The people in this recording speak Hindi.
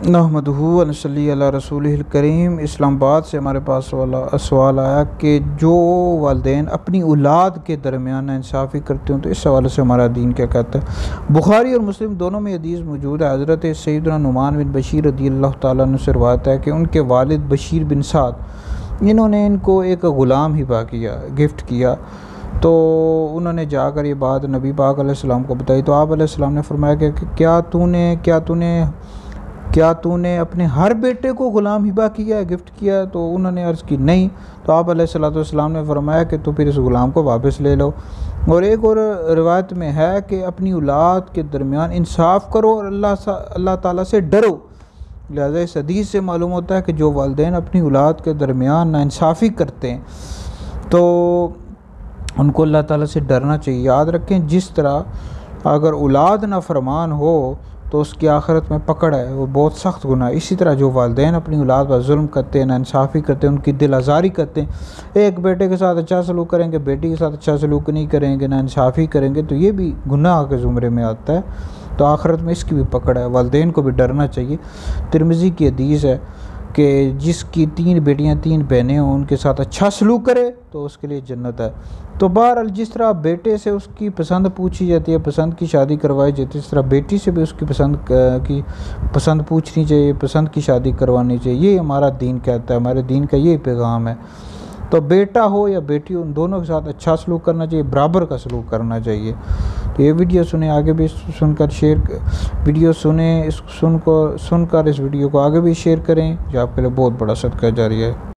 नहमदुहु व नसल्ली अला रसूलिहिल करीम। इस्लामाबाद से हमारे पास सवाल आया कि जो वालिदैन अपनी औलाद के दरमियान नाइंसाफ़ी करते हों तो इस हवाले से हमारा दीन क्या कहता है। बुखारी और मुस्लिम दोनों में हदीस मौजूद है। हज़रत सैयदना नुमान बिन बशीर रज़ियल्लाहु ताला अन्हु से रिवायत है कि उनके वालिद बशीर बिन साद इन्होंने इनको एक ग़ुलाम हिबा किया, गिफ्ट किया। तो उन्होंने जाकर ये बात नबी पाक अलैहिस्सलाम को बताई तो आप अलैहिस्सलाम ने फरमाया कि क्या तूने अपने हर बेटे को ग़ुलाम हिबा किया है, गिफ्ट किया है? तो उन्होंने अर्ज़ की नहीं। तो आप अलैहिस्सलाम ने फरमाया कि तो फिर इस ग़ुलाम को वापस ले लो। और एक और रिवायत में है कि अपनी औलाद के दरमियान इंसाफ़ करो और अल्लाह ताला से डरो। लिहाजा इस हदीस से मालूम होता है कि जो वालिदैन अपनी औलाद के दरमियान नाइंसाफ़ी करते हैं तो उनको अल्लाह ताला से डरना चाहिए। याद रखें, जिस तरह अगर औलाद नाफरमान हो तो उसकी आखिरत में पकड़ है, वो बहुत सख्त गुनाह है। इसी तरह जो वालिदैन अपनी औलाद पर जुल्म करते हैं, नाइंसाफ़ी करते हैं, उनकी दिल आज़ारी करते हैं, एक बेटे के साथ अच्छा सलूक करेंगे, बेटी के साथ अच्छा सलूक नहीं करेंगे, नाइंसाफ़ी करेंगे, तो ये भी गुनाह के ज़ुमरे में आता है। तो आखिरत में इसकी भी पकड़ है, वालिदैन को भी डरना चाहिए। तिरमिज़ी की हदीस है कि जिसकी 3 बेटियां 3 बहनें हों, उनके साथ अच्छा सलूक करे तो उसके लिए जन्नत है। तो बहरहाल जिस तरह बेटे से उसकी पसंद पूछी जाती है, पसंद की शादी करवाई जाती है, इस तरह बेटी से भी उसकी पसंद पूछनी चाहिए, पसंद की शादी करवानी चाहिए। ये हमारा दीन कहता है, हमारे दीन का ये पैगाम है। तो बेटा हो या बेटी हो, उन दोनों के साथ अच्छा सलूक करना चाहिए, बराबर का सलूक करना चाहिए। तो ये वीडियो सुने, आगे भी सुनकर वीडियो सुने, सुनकर इस वीडियो को आगे भी शेयर करें, जो आपके लिए बहुत बड़ा सदका जारी है।